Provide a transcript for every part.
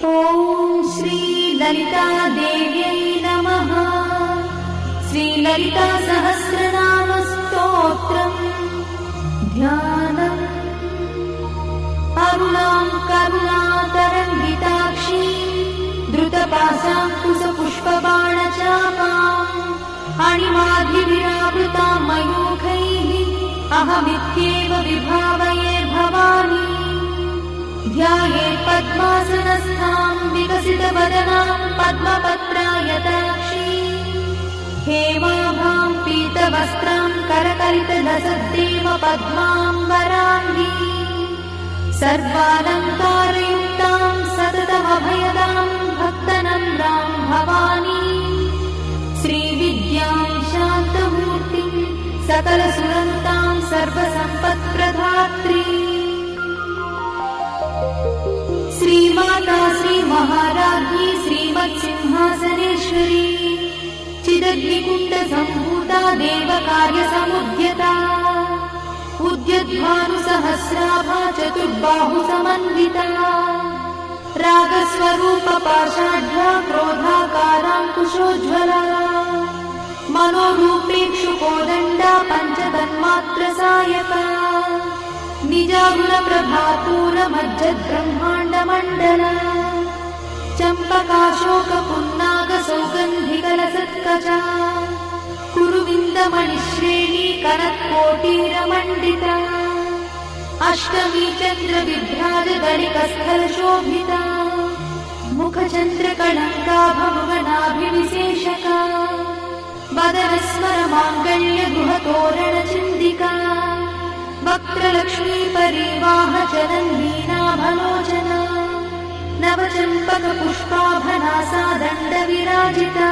ॐ श्री ललितादेव्यै नमः। श्रीललिता सहस्रनाम स्तोत्रम् ध्यानम्। अरुणां करुणातरङ्गिताक्षी द्रुतपाशाङ्कुशपुष्पबाणचापाम् अणिमाधिविरावृतां मयूखैः अहमित्येव विभावये भवानी। ध्यायेत् पद्मासनस्थां विकसितवदनां पद्मपत्रायताक्षी हेमाभां पीतवस्त्रां करकलितलसद्देव पद्माम्बराङ्गी सर्वालङ्कारयुक्तां सततमभयदां भक्तनम्रां भवानी। श्रीविद्यां शान्तमूर्तिं सकलसुरन्तां सर्वसम्पत्प्रदात्री श्रीमाता श्रीमहाराज्ञी श्रीमत्सिंहासनेश्वरी चिदग्निकुण्डसम्भूता देवकार्यसमुद्यता उद्यद्भानुसहस्राभा चतुर्बाहुसमन्विता रागस्वरूपपाषाढ्या क्रोधाकाराङ्कुशोज्ज्वला मनोरूपेक्षुकोदण्डा पञ्चतन्मात्रसायका निजागुणप्रभापूरमज्जद्ब्रह्माण्डमण्डला चम्पकाशोकपुन्नागसौगन्धिकलसत्कचा कुरुविन्दमणिश्रेणी कनत्कोटीरमण्डिता अष्टमी चन्द्रविभ्राजगणिकस्थलशोभिता मुखचन्द्रकलङ्काभवनाभिविशेषका वदनस्मरमाङ्गल्यगृहतोरणचिन्दिका वक्त्रलक्ष्मीपरिवाहचलन्नीनाभलोचना नवचम्पकपुष्पाभनासा दण्डविराजिता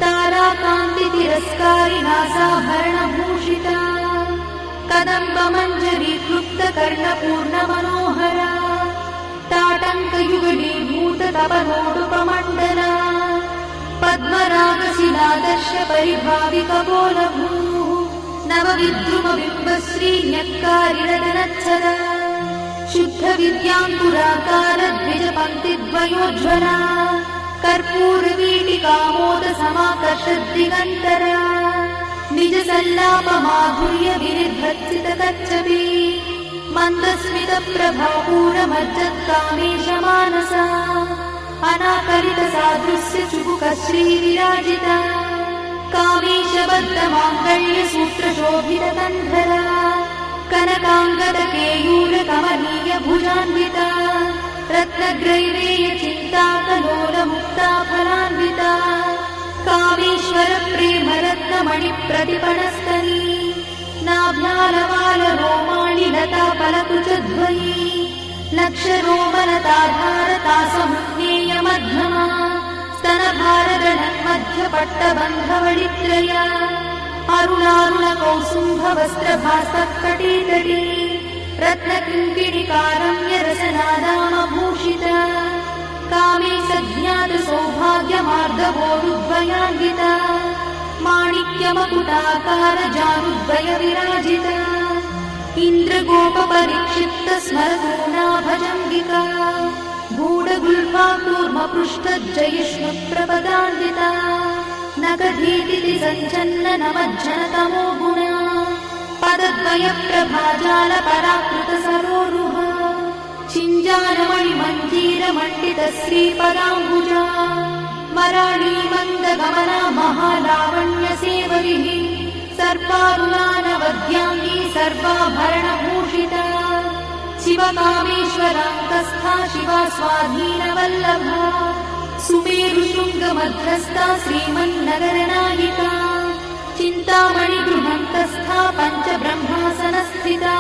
ताराकान्तितिरस्कारिनासाभरणभूषिता कदम्बमञ्जरीक्लुप्तकर्णपूर्णमनोहरा ताटङ्कयुगलीभूततपनोडुपमण्डला पद्मरागशिलादर्शपरिभाविकपोलभूः नवविद्रुमबिम्बश्री न्यक्कारिरतनच्छदा शुद्धविद्याङ्कुराकारद्विजपङ्क्तिद्वयोज्ज्वला कर्पूरवीटिकामोदसमाकर्षद्दिगन्तरा निजसल्लापमाधुर्यविनिर्भर्सितकच्छपी मन्दस्मितप्रभापूरमज्जत्कामेशमानसा अनाकरितसादृश्यचुबुकश्रीविराजिता कामेशबद्धमाङ्गल्यसूत्रशोभितकन्धरा कनकाङ्गदकेयूरकमनीयभुजान्विता रत्नग्रैवेयचिन्ताकलोलमुक्ताफलान्विता कामेश्वरप्रेमरत्नमणिप्रतिपणस्तनी नाभ्यालवालरोमाणि लताफलकुचध्वयी लक्षरोमलताधारतासमुज्ञेयमध्यमा स्तनभारगणन्मध्यपट्टबन्धवळित्रया अरुणारुणकौसुम्भवस्त्रभास्तकटीतटी रत्नकिङ्किणिकारम्यरसनादामभूषिता कामे सज्ञातसौभाग्यमार्गवोरुद्वयान्विता माणिक्यमकुटाकारजानुद्वयविराजिता इन्द्रगोपपरिक्षिप्तस्मरतूनाभजङ्गिका गूढगुल्फाकूर्मपृष्ठज्जयिष्णुप्रपदान्विता नखधीतिथि सञ्चन्ननमज्जनतमो गुणा पदद्वयप्रभाजालपराकृतसरोरुहा चिञ्जानमणिमञ्जीरमण्डितश्रीपदाम्बुजा मराळीमन्दगमना महालावण्यसेवरिः सर्वारुणानवद्याङ्गी सर्वाभरणभूषिता शिवकामेश्वरान्तस्था शिवा स्वाधीनवल्लभा सुमेरुशृङ्गमध्यस्था श्रीमन्नगरनायिका चिन्तामणिगृहन्तस्था पञ्चब्रह्मासनस्थिता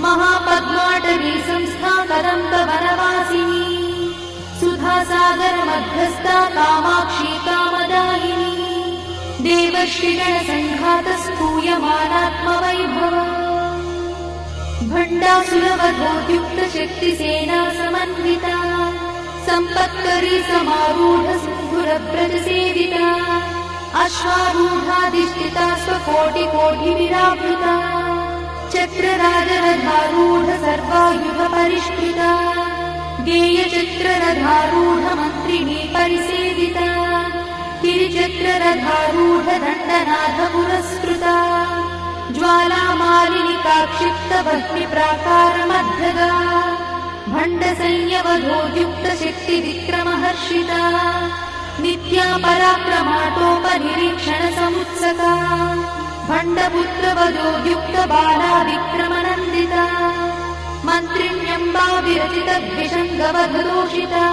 महापद्माटवी संस्था कदम्बवनवासिनी सुधासागरमध्यस्था कामाक्षी कामदायिनी देवश्रीगणसङ्घातस्तूयमानात्मवैभवा भण्डासुरवधोद्युक्तशक्तिसेना समन्विता सम्पत्करी समारूढसिन्धुरव्रजसेविता अश्वारूढाधिष्ठिता स्वकोटिकोटिविरावृता चक्रराजरथारूढ सर्वायुधपरिष्कृता गेयच गिरिचक्ररथारूढमन्त्रिणी परिसेविता गिरिचक्ररथारूढदण्डनाथ पुरस्कृता ज्वालामालिनिकाक्षिप्तभक्तिप्राकारमध्यगा भण्डसंयवधोद्युक्तशक्तिविक्रमहर्षिता नित्या पराक्रमाटोपनिरीक्षणसमुत्सका भण्डपुत्रवधोद्युक्तबाला विक्रमनन्दिता मन्त्रिण्यम्बा विरचितद्विषङ्गवधदोषिता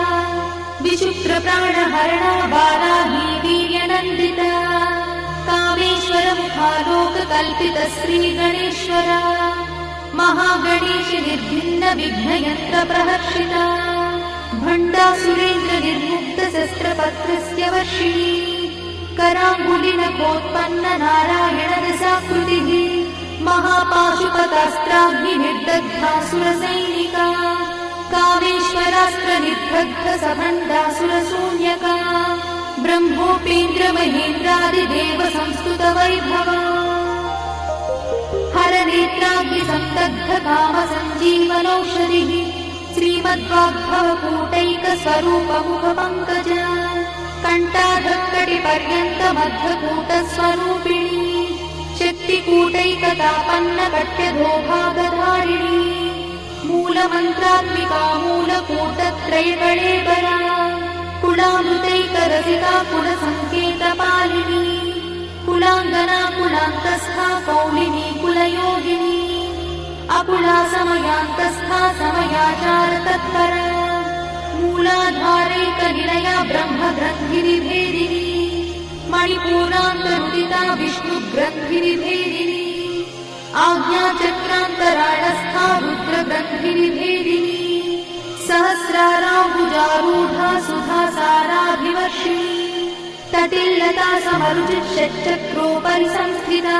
विशुक्रप्राणहरणा बाला हि वीर्यनन्दिता कामेश्वरमुखालोककल्पित श्रीगणेश्वरा महागणेश निर्भिन्न विघ्नयन्त्रप्रहर्षिता भण्डासुरेन्द्र निर्मुक्त शस्त्रपत्रस्य वर्षिणी कराङ्गुलिनखोत्पन्न नारायण दशाकृतिः महापाशुपतास्त्राग्निर्दग्धासुरसैनिका कामेश्वरास्त्र निर्दग्ध सभण्डासुरशून्यका ब्रह्मोपेन्द्रमहेन्द्रादिदेव संस्तुत वैभवा हरनेत्राग्निसंदग्ध कामसञ्जीवनौषधिः श्रीमद्वाग्भवकूटैकस्वरूपमुखपङ्कज कण्ठाधक्कटिपर्यन्तमध्यकूटस्वरूपिणी शक्तिकूटैकतापन्नकट्यधोभागधारिणी मूलमन्त्रात्मिका मूलकूटत्रयकळेबरा कुलामृतैकरसिका कुलसङ्केतपालिनी कुलाङ्गना कुलान्तस्था कौलिनी कुलयोगिनी अकुला समयान्तस्था समयाचारतत्परा मूलाधारैकनिलया ब्रह्मग्रन्थिनिभेदिनी मणिपूरान्तरुदिता विष्णुग्रन्थिनिभेदिनी आज्ञाचक्रान्तराळस्था रुद्रग्रन्थिनिभेदिनी सहस्राराम्बुजारूढा सुधासाराभिवर्षिणी तटिल्लता समरुचिषट्चक्रोपरि संस्थिता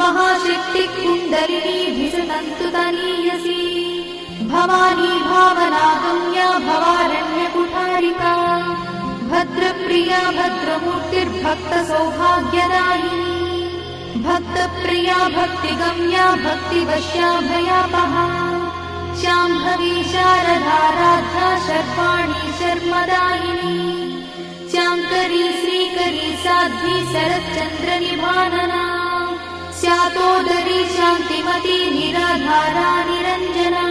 महाशक्तिकुण्डलिनी भिसतन्तुतनीयसी भवानी भावनागम्या भवारण्यकुठारिका भद्रप्रिया भद्रमूर्तिर्भक्तसौभाग्यदायिनी भक्तप्रिया भक्तिगम्या भक्तिवश्या भयापहा शाम्भवी शारदाराध्या शर्वाणी शर्मदायिनी शाङ्करी श्रीकरी साध्वी शरच्चन्द्रनिभानना स्यातोदरी शान्तिमती निराधारा निरञ्जना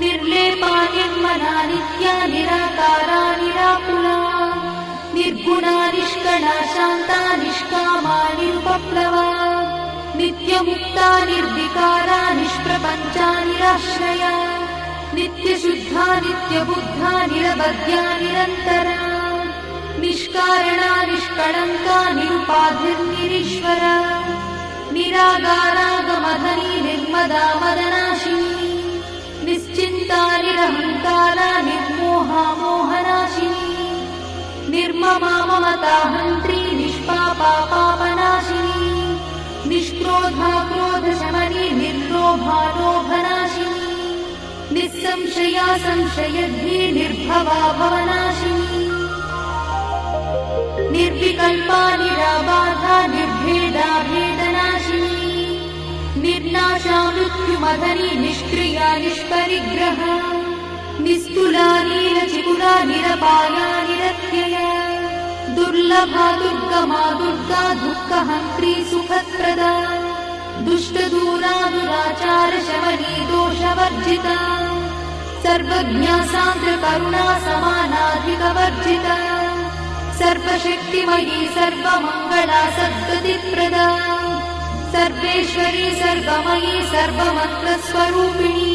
निर्लेपा निर्मला नित्या निराकारा निराकुला निर्गुणा निष्कणा शान्ता निष्कामा निरुपप्लवा नित्यमुक्ता निर्विकारा निष्प्रपञ्चा निराश्रया नित्यशुद्धा नित्यबुद्धा निरवध्या निरन्तरा निष्कारणा निष्कळङ्का निरुपाधिर्निरीश्वरा निरागारागमधनी निर्मदा मदनाशिनी निश्चिन्ता निरहङ्कारा निर्मोहा मोहनाशिनी निर्ममा ममता हन्त्री निष्पापा पापनाशिनी निष्क्रोधा क्रोधशमनी निर्लोभा लोभनाशिनी निस्संशया संशयद्धि निर्भवा भवनाशिनी निर्विकल्पा निराबाधा निर्भेदा भेदनाशिनी निर्नाशा मृत्युमधनी निष्क्रिया निष्परिग्रहा निस्तुला नीलचिकुरा निरपाया निरत्यया दुर्लभा दुर्गमा दुर्गा दुःखहन्त्री सुखप्रदा दुष्टदूरा दुराचार शमनी दोषवर्जिता सर्वज्ञा सान्द्रकरुणा समानाधिकवर्जिता सर्वशक्तिमयी सर्वमङ्गला सद्गतिप्रदा सर्वेश्वरी सर्वमयी सर्वमन्त्रस्वरूपिणी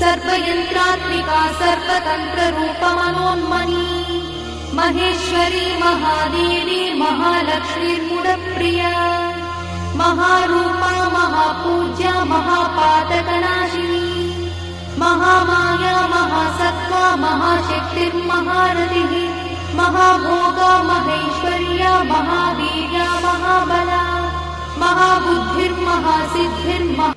सर्वयन्त्रात्मिका सर्वतन्त्ररूपमनोन्मनी महेश्वरी महादेवी महालक्ष्मीर्मुडप्रिया महारूपा महापूज्या महापातकनाशिनी महामाया महासत्त्वा महाशक्तिर्महारतिः महाभोगा महेश्वर्या महावीर्या महाबला महाबुद्धिर्महासिद्धिर्महा